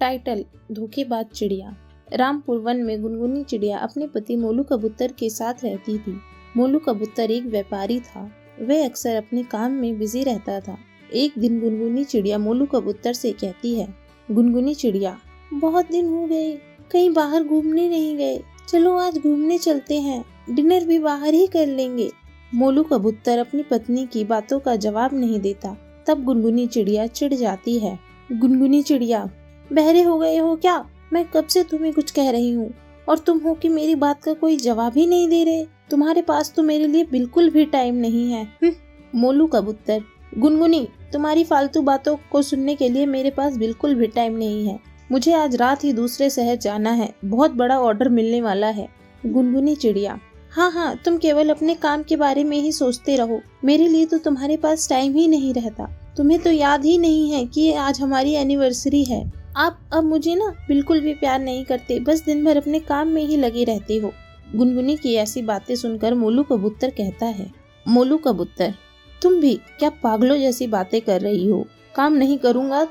Title: धोखेबाज चिड़िया। Rampur one में गुनगुनी चिड़िया अपने पति मोलू कबूतर के साथ रहती थी। मोलू कबूतर एक व्यापारी था। वह अक्सर अपने काम में बिजी रहता था। एक दिन गुनगुनी चिड़िया मोलू कबूतर से कहती है, गुनगुनी चिड़िया, बहुत दिन हो गए, कहीं बाहर घूमने नहीं गए, चलो आज घूमने चलते हैं, डिनर भी बाहर ही कर लेंगे। मोलू कबूतर अपनी पत्नी की बातों का जवाब नहीं देता। तब गुनगुनी चिड़िया चिढ़ जाती है। गुनगुनी चिड़िया, बहरे हो गए हो क्या? मैं कब से तुम्हें कुछ कह रही हूँ और तुम हो कि मेरी बात का कोई जवाब ही नहीं दे रहे। तुम्हारे पास तो मेरे लिए बिल्कुल भी टाइम नहीं है। मोलू कबूतर, गुनगुनी, तुम्हारी फालतू बातों को सुनने के लिए मेरे पास बिल्कुल भी टाइम नहीं है। मुझे आज रात ही दूसरे शहर जाना है, बहुत बड़ा ऑर्डर मिलने वाला है। गुनगुनी चिड़िया, हाँ, तुम केवल अपने काम के बारे में ही सोचते रहो। मेरे लिए तो तुम्हारे पास टाइम ही नहीं रहता। तुम्हें तो याद ही नहीं है कि आज हमारी एनिवर्सरी है। आप अब मुझे ना बिल्कुल भी प्यार नहीं करते, बस दिन भर अपने काम में ही लगे रहते हो। गुनगुनी की ऐसी बातें सुनकर मोलू कबूतर कहता है, मोलू कबूतर, तुम भी क्या पागलों जैसी बातें कर रही हो? काम नहीं करूँगा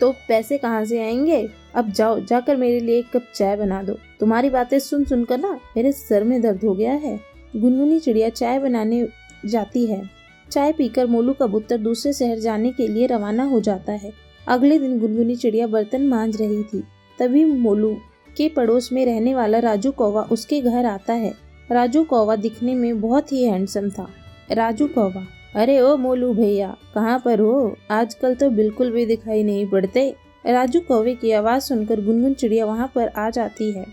तो पैसे कहाँ से आएंगे? अब जाओ, जाकर मेरे लिए एक कप चाय बना दो। तुम्हारी बातें सुन सुनकर ना मेरे सर में दर्द हो गया है। गुनगुनी चिड़िया चाय बनाने जाती है। चाय पीकर मोलू कबूतर दूसरे शहर जाने के लिए रवाना हो जाता है। अगले दिन गुनगुनी चिड़िया बर्तन मांज रही थी। तभी मोलू के पड़ोस में रहने वाला राजू कौवा उसके घर आता है। राजू कौवा दिखने में बहुत ही हैंडसम था। राजू कौवा, अरे ओ मोलू भैया, कहाँ पर हो? आजकल तो बिल्कुल भी दिखाई नहीं पड़ते। राजू कौवे की आवाज़ सुनकर गुनगुन चिड़िया वहाँ पर आ जाती है।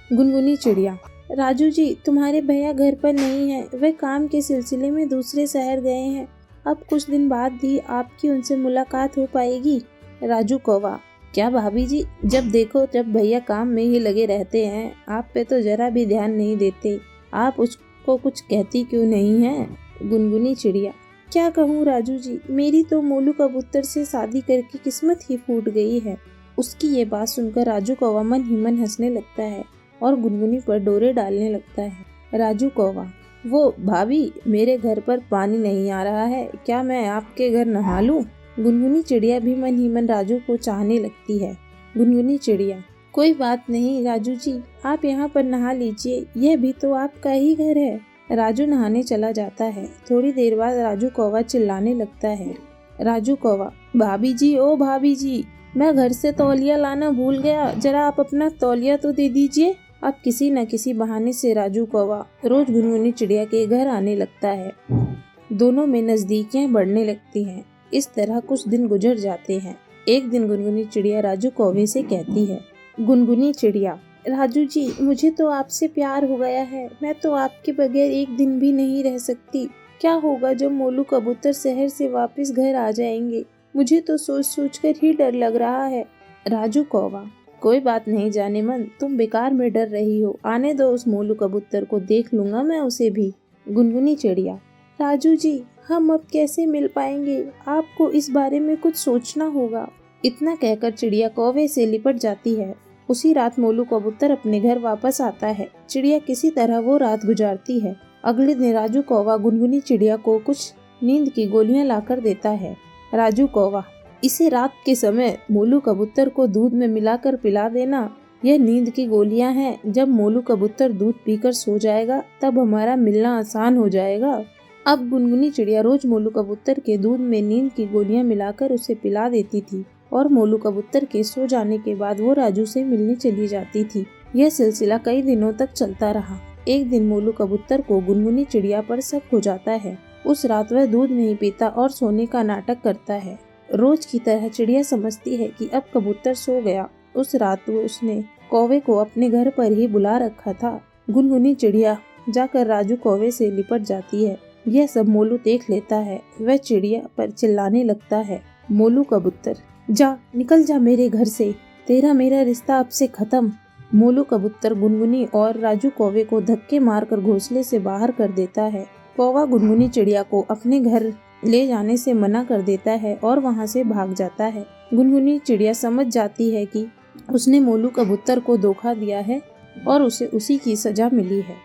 गुनगुनी चिड़िया, राजू जी, तुम्हारे भैया घर पर नहीं है, वे काम के सिलसिले में दूसरे शहर गए हैं। अब कुछ दिन बाद ही आपकी उनसे मुलाकात हो पाएगी। राजू कौवा, क्या भाभी जी, जब देखो जब भैया काम में ही लगे रहते हैं, आप पे तो जरा भी ध्यान नहीं देते। आप उसको कुछ कहती क्यों नहीं है? गुनगुनी चिड़िया, क्या कहूँ राजू जी, मेरी तो मोलू कबूतर से शादी करके किस्मत ही फूट गई है। उसकी ये बात सुनकर राजू कौवा मन ही मन हंसने लगता है और गुनगुनी पर डोरे डालने लगता है। राजू कौवा, वो भाभी, मेरे घर पर पानी नहीं आ रहा है, क्या मैं आपके घर नहा लूं? गुनगुनी चिड़िया भी मन ही मन राजू को चाहने लगती है। गुनगुनी चिड़िया, कोई बात नहीं राजू जी, आप यहाँ पर नहा लीजिए, यह भी तो आपका ही घर है। राजू नहाने चला जाता है। थोड़ी देर बाद राजू कौवा चिल्लाने लगता है। राजू कौवा, भाभी जी, ओ भाभी जी, मैं घर से तौलिया लाना भूल गया, जरा आप अपना तौलिया तो दे दीजिए। अब किसी न किसी बहाने से राजू कौवा रोज गुनगुनी चिड़िया के घर आने लगता है। दोनों में नजदीकियां बढ़ने लगती हैं। इस तरह कुछ दिन गुजर जाते हैं। एक दिन गुनगुनी चिड़िया राजू कौवे से कहती है, गुनगुनी चिड़िया, राजू जी, मुझे तो आपसे प्यार हो गया है, मैं तो आपके बगैर एक दिन भी नहीं रह सकती। क्या होगा जब मोलू कबूतर शहर से वापस घर आ जाएंगे? मुझे तो सोच सोच कर ही डर लग रहा है। राजू कौवा, कोई बात नहीं जाने मन, तुम बेकार में डर रही हो, आने दो उस मोलू कबूतर को, देख लूंगा मैं उसे भी। गुनगुनी चिड़िया, राजू जी, हम अब कैसे मिल पाएंगे? आपको इस बारे में कुछ सोचना होगा। इतना कहकर चिड़िया कौवे से लिपट जाती है। उसी रात मोलू कबूतर अपने घर वापस आता है। चिड़िया किसी तरह वो रात गुजारती है। अगले दिन राजू कौवा गुनगुनी चिड़िया को कुछ नींद की गोलियां लाकर देता है। राजू कौवा, इसे रात के समय मोलू कबूतर को दूध में मिलाकर पिला देना। यह नींद की गोलियां हैं। जब मोलू कबूतर दूध पीकर सो जाएगा तब हमारा मिलना आसान हो जाएगा। अब गुनगुनी चिड़िया रोज मोलू कबूतर के दूध में नींद की गोलियां मिलाकर उसे पिला देती थी और मोलू कबूतर के सो जाने के बाद वो राजू से मिलने चली जाती थी। यह सिलसिला कई दिनों तक चलता रहा। एक दिन मोलू कबूतर को गुनगुनी चिड़िया पर शक हो जाता है। उस रात वह दूध नहीं पीता और सोने का नाटक करता है। रोज की तरह चिड़िया समझती है कि अब कबूतर सो गया। उस रात उसने कौवे को अपने घर पर ही बुला रखा था। गुनगुनी चिड़िया जाकर राजू कौवे से लिपट जाती है। यह सब मोलू देख लेता है। वह चिड़िया पर चिल्लाने लगता है, मोलू कबूतर, जा, निकल जा मेरे घर से, तेरा मेरा रिश्ता अब से खत्म। मोलू कबूतर गुनगुनी और राजू कौवे को धक्के मारकर घोंसले से बाहर कर देता है। कौवा गुनगुनी चिड़िया को अपने घर ले जाने से मना कर देता है और वहाँ से भाग जाता है। गुनगुनी चिड़िया समझ जाती है कि उसने मोलू कबूतर को धोखा दिया है और उसे उसी की सजा मिली है।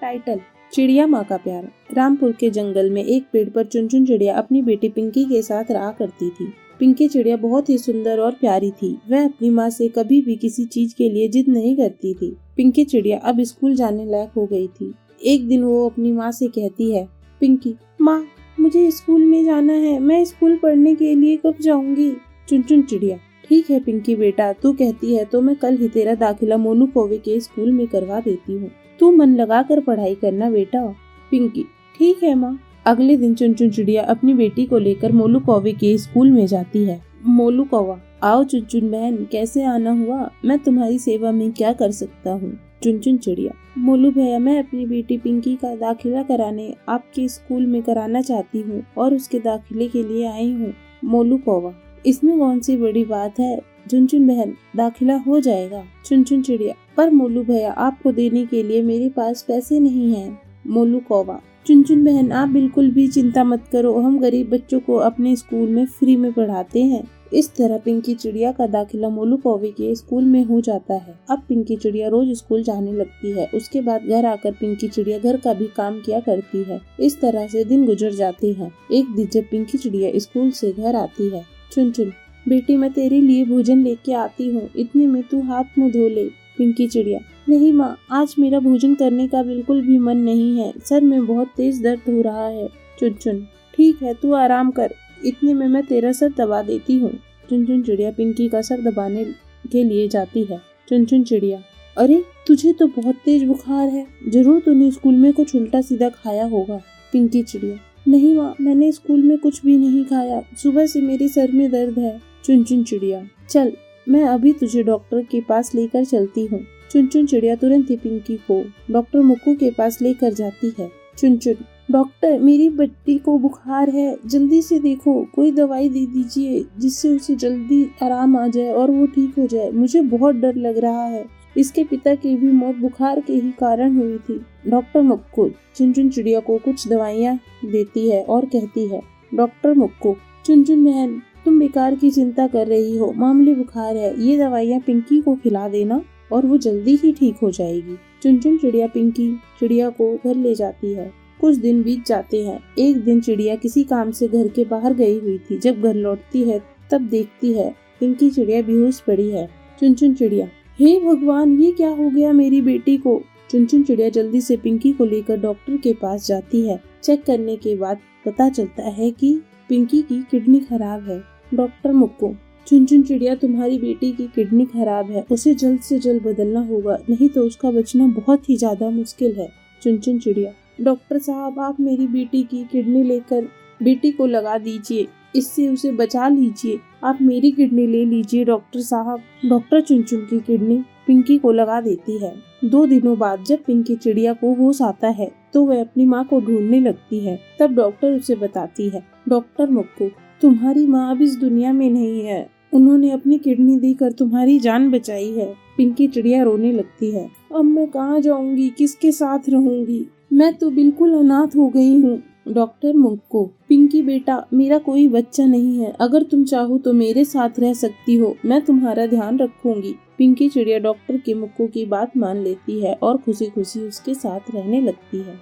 टाइटल, चिड़िया माँ का प्यार। रामपुर के जंगल में एक पेड़ पर चुनचुन चिड़िया अपनी बेटी पिंकी के साथ रहा करती थी। पिंकी चिड़िया बहुत ही सुंदर और प्यारी थी। वह अपनी माँ से कभी भी किसी चीज के लिए जिद नहीं करती थी। पिंकी चिड़िया अब स्कूल जाने लायक हो गई थी। एक दिन वो अपनी माँ से कहती है, पिंकी माँ, मुझे स्कूल में जाना है, मैं स्कूल पढ़ने के लिए कब जाऊंगी? चुनचुन चिड़िया, ठीक है पिंकी बेटा, तू कहती है तो मैं कल ही तेरा दाखिला मोनू कौवे के स्कूल में करवा देती हूँ। तू मन लगा कर पढ़ाई करना बेटा। पिंकी, ठीक है माँ। अगले दिन चुनचुन चिड़िया अपनी बेटी को लेकर मोलू कौवे के स्कूल में जाती है। मोलू कौवा, आओ चुनचुन बहन, कैसे आना हुआ? मैं तुम्हारी सेवा में क्या कर सकता हूँ? चुनचुन चिड़िया, मोलू भैया, मैं अपनी बेटी पिंकी का दाखिला कराने आपके स्कूल में कराना चाहती हूँ और उसके दाखिले के लिए आई हूँ। मोलू कौवा, इसमें कौन सी बड़ी बात है चुनचुन बहन, दाखिला हो जाएगा। चुनचुन चिड़िया, पर मोलू भैया, आपको देने के लिए मेरे पास पैसे नहीं हैं। मोलू कौवा, चुनचुन बहन, आप बिल्कुल भी चिंता मत करो, हम गरीब बच्चों को अपने स्कूल में फ्री में पढ़ाते हैं। इस तरह पिंकी चिड़िया का दाखिला मोलू कौवे के स्कूल में हो जाता है। अब पिंकी चिड़िया रोज स्कूल जाने लगती है। उसके बाद घर आकर पिंकी चिड़िया घर का भी काम किया करती है। इस तरह से दिन गुजर जाते हैं। एक दिन जब पिंकी चिड़िया स्कूल से घर आती है, चुनचुन, बेटी मैं तेरे लिए भोजन लेके आती हूँ, इतने में तू हाथ मुँह धो ले। पिंकी चिड़िया, नहीं माँ, आज मेरा भोजन करने का बिल्कुल भी मन नहीं है, सर में बहुत तेज दर्द हो रहा है। चुनचुन, ठीक है, तू आराम कर, इतने में मैं तेरा सर दबा देती हूँ। चुनचुन चिड़िया पिंकी का सर दबाने के लिए जाती है। चुनचुन चिड़िया, अरे तुझे तो बहुत तेज बुखार है, जरूर तूने स्कूल में कुछ उल्टा सीधा खाया होगा। पिंकी चिड़िया, नहीं माँ, मैंने स्कूल में कुछ भी नहीं खाया, सुबह से मेरे सर में दर्द है। चुनचुन चिड़िया, चल मैं अभी तुझे डॉक्टर के पास लेकर चलती हूँ। चुनचुन चिड़िया तुरंत ही पिंकी को डॉक्टर मुक्कू के पास लेकर जाती है। चुनचुन, डॉक्टर, मेरी बेटी को बुखार है, जल्दी से देखो, कोई दवाई दे दीजिए जिससे उसे जल्दी आराम आ जाए और वो ठीक हो जाए, मुझे बहुत डर लग रहा है, इसके पिता की भी मौत बुखार के ही कारण हुई थी। डॉक्टर मुक्कू चुनचुन चिड़िया को कुछ दवाइयाँ देती है और कहती है, डॉक्टर मुक्कू, चुनचुन बहन, तुम बेकार की चिंता कर रही हो, मामूली बुखार है, ये दवाइयाँ पिंकी को खिला देना और वो जल्दी ही ठीक हो जाएगी। चुनचुन चिड़िया पिंकी चिड़िया को घर ले जाती है। कुछ दिन बीत जाते हैं। एक दिन चिड़िया किसी काम से घर के बाहर गई हुई थी। जब घर लौटती है तब देखती है पिंकी चिड़िया बेहोश पड़ी है। चुनचुन चिड़िया, हे भगवान, ये क्या हो गया मेरी बेटी को? चुनचुन चिड़िया जल्दी से पिंकी को लेकर डॉक्टर के पास जाती है। चेक करने के बाद पता चलता है कि पिंकी की किडनी खराब है। डॉक्टर मुक्कू, चुनचुन चिड़िया, तुम्हारी बेटी की किडनी खराब है, उसे जल्द से जल्द बदलना होगा, नहीं तो उसका बचना बहुत ही ज्यादा मुश्किल है। चुनचुन चिड़िया, डॉक्टर साहब, आप मेरी बेटी की किडनी लेकर बेटी को लगा दीजिए, इससे उसे बचा लीजिए, आप मेरी किडनी ले लीजिए डॉक्टर साहब। डॉक्टर चुनचुन की किडनी पिंकी को लगा देती है। 2 दिनों बाद जब पिंकी चिड़िया को होश आता है तो वह अपनी माँ को ढूंढने लगती है। तब डॉक्टर उसे बताती है, डॉक्टर मुक्कू, तुम्हारी माँ अब इस दुनिया में नहीं है, उन्होंने अपनी किडनी देकर तुम्हारी जान बचाई है। पिंकी चिड़िया रोने लगती है, अब मैं कहाँ जाऊंगी, किसके साथ रहूंगी, मैं तो बिल्कुल अनाथ हो गई हूँ। डॉक्टर मुक्कू, पिंकी बेटा, मेरा कोई बच्चा नहीं है, अगर तुम चाहो तो मेरे साथ रह सकती हो, मैं तुम्हारा ध्यान रखूंगी। पिंकी चिड़िया डॉक्टर के मुक्कू की बात मान लेती है और खुशी खुशी उसके साथ रहने लगती है।